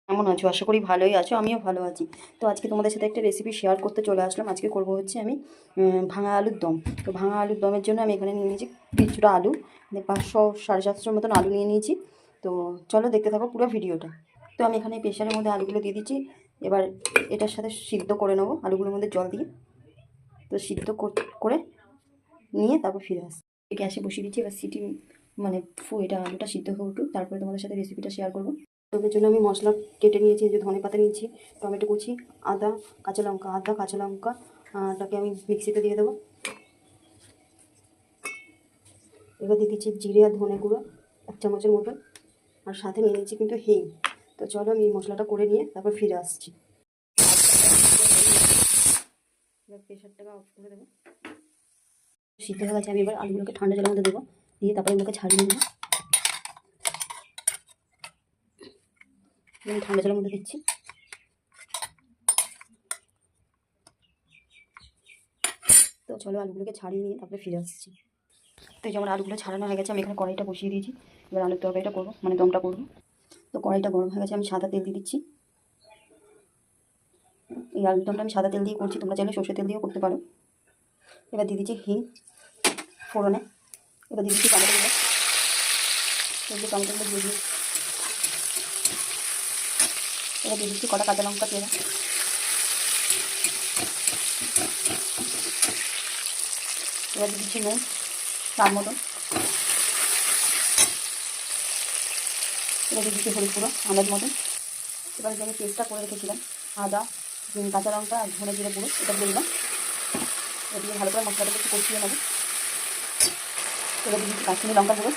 কেমন আছো? আশা করি ভালোই আছো, আমিও ভালো আছি। তো আজকে তোমাদের সাথে একটা রেসিপি শেয়ার করতে চলে আসলাম। আজকে করব হচ্ছে আমি ভাঙা আলুর দম। তো ভাঙা আলুর দমের জন্য আমি এখানে নিয়ে নিয়েছি কিছুটা আলু, মানে 500-750 মতন আলু নিয়ে নিয়েছি। তো চলো দেখতে থাকো পুরো ভিডিওটা। তো আমি এখানে প্রেশারের মধ্যে আলুগুলো দিয়ে দিচ্ছি। এবার এটার সাথে সিদ্ধ করে নেবো আলুগুলোর মধ্যে জল দিয়ে। তো সিদ্ধ করে নিয়ে তারপর ফিরে আসি। গ্যাসে বসিয়ে দিচ্ছি। এবার সিটি মানে এটা আলুটা সিদ্ধ হয়ে উঠুক, তারপরে তোমাদের সাথে রেসিপিটা শেয়ার করবো। এর জন্য আমি মশলা কেটে নিয়েছি, যে ধনে পাতা নিয়েছি, টমেটো কুচি, আদা কাঁচা লঙ্কা তাকে আমি মিক্সিতে দিয়ে দেবো। এবার দিয়ে দিচ্ছি জিরে আর ধনে গুঁড়ো 1 চামচের মতন, আর সাথে নিয়ে নিচ্ছি কিন্তু হিং। তো চলো আমি এই মশলাটা করে নিয়ে তারপর ফিরে আসছি। এবার প্রেশারটাকে অফ করে দেবো। সিদ্ধ হয়ে গেছে, আমি এবার আলুগুলোকে ঠান্ডা জলের মধ্যে দেবো, দিয়ে তারপরে এগুলোকে ছাড়িয়ে নেবো। আমি ঠান্ডা জলের মধ্যে দিচ্ছি। তো চলো আলুগুলোকে ছাড়িয়ে নিয়ে তারপরে ফিরে আসছি। তো যেমন আলুগুলো ছাড়ানো হয়ে গেছে, আমি এখানে কড়াইটা বসিয়ে দিয়েছি। এবার আলুর তরকারিটা করবো, মানে দমটা করবো। তো কড়াইটা গরম হয়ে গেছে, আমি সাদা তেল দিয়ে দিচ্ছি। এই আলুর দমটা আমি সাদা তেল দিয়ে করছি, তোমরা চাইলে সর্ষের তেল দিয়েও করতে পারো। এবার দিয়ে দিচ্ছি হিং ফোড়নে। এবার দিয়ে দিচ্ছি টমেটোগুলো, টমেটোগুলো দিয়ে দিই। এবার দিয়ে দিচ্ছি কটা কাঁচা লঙ্কা পেঁয়াজ। এবার দিয়ে দিচ্ছি নুন স্বাদ মতন। এবার দিয়ে দিচ্ছি হলুদ গুঁড়ো আন্দাজ মতন। এবার যে আমি পেস্টটা করে রেখেছিলাম আদা কাঁচা লঙ্কা আর ধনে জিরে গুঁড়ো, এটা দিয়ে দিলাম। এবার দিয়ে ভালো করে মশলাটাকে একটু কষিয়ে নেবো। এবার দিয়ে দিচ্ছি কাশ্মীরি লঙ্কা গুঁড়ো।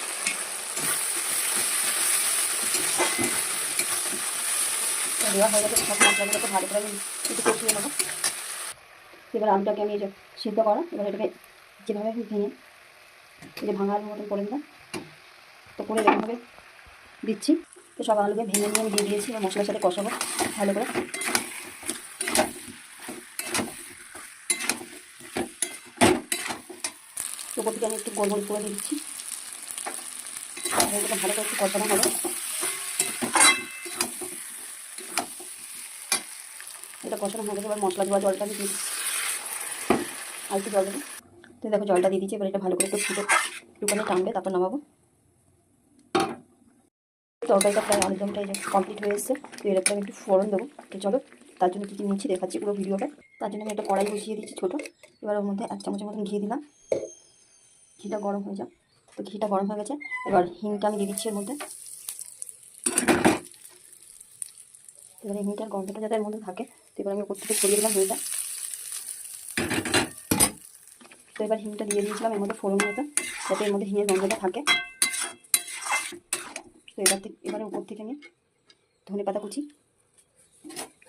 দেওয়া হয়ে গেছে, সব মশলাগুলোকে ভালো করে আমি একটু কষিয়ে নেবো। এবার আলুটাকে আমি এই যে সিদ্ধ করা, এবার এটাকে যেভাবে ভেঙে এই যে ভাঙা আলুর মতন করে দিলাম। তো করে এরকমভাবে দিচ্ছি। তো সব আলুকে ভেঙে নিয়ে আমি দিয়ে দিয়েছি, এবার মশলার সাথে কষাবো ভালো করে। তো ওপর থেকে আমি একটু গোল গোল করে দিয়ে দিচ্ছি। এটাকে ভালো করে একটু কষানো হবে। এটা কষানো হয়ে গেছে, এবার মশলা দেওয়া জলটা আমি দিয়ে দিচ্ছি, আর একটু জল দেবো। তো দেখো জলটা দিয়ে দিচ্ছি। এবার এটা ভালো করে একটু ফুটে একটুখানি টানবে, তারপর নামাবো। তরকারিটা প্রায় আলুর দমটা এই যে কমপ্লিট হয়ে এসেছে। তো এরপরে আমি একটু ফোড়ন দেবো। তো চলো তার জন্য কী কী নিচ্ছি দেখাচ্ছি পুরো ভিডিওটা। তার জন্য আমি একটা কড়াই বসিয়ে দিচ্ছি ছোটো। এবার ওর মধ্যে 1 চামচের মতন ঘি দিলাম। ঘিটা গরম হয়ে যাক। তো ঘিটা গরম হয়ে গেছে, এবার হিংটা আমি দিয়ে দিচ্ছি এর মধ্যে। এবার এই হিংটার গন্ধটা যাতে এর মধ্যে থাকে, তো এবার আমি উপর থেকে ছড়িয়ে দিলাম হিংটা। তো এবার হিংটা দিয়ে দিয়েছিলাম এর মধ্যে ফোড়ন মতো, যাতে এর মধ্যে হিঙের গন্ধটা থাকে। তো এবারে উপর থেকে আমি ধনে পাতা কুচি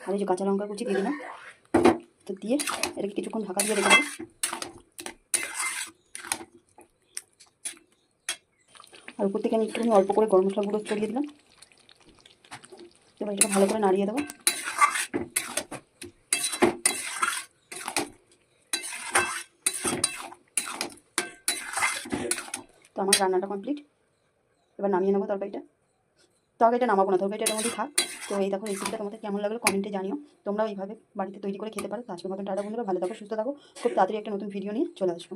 আর এই যে কাঁচা লঙ্কা কুচি দিয়ে দিলাম। তো দিয়ে এটাকে কিছুক্ষণ ঢাকা দিয়ে রেখে দেবো। আর উপর থেকে আমি একটুখানি অল্প করে গরম মশলা গুঁড়ো ছড়িয়ে দিলাম। এবার এটাকে ভালো করে নাড়িয়ে দেবো। তো আমার রান্নাটা কমপ্লিট। এবার নামিয়ে নেবো তরকারিটা নামাবো না, তরকারিটা এর মধ্যেই থাক। তো এই দেখো রেসিপিটা তোমাদের কেমন লাগলো কমেন্টে জানিও। তোমরাও এইভাবে বাড়িতে তৈরি করে খেতে পারো। তো আজকের মতন টাটা বন্ধুরা, ভালো থাকো সুস্থ থাকো। খুব তাড়াতাড়ি একটা নতুন ভিডিও নিয়ে চলে আসবো।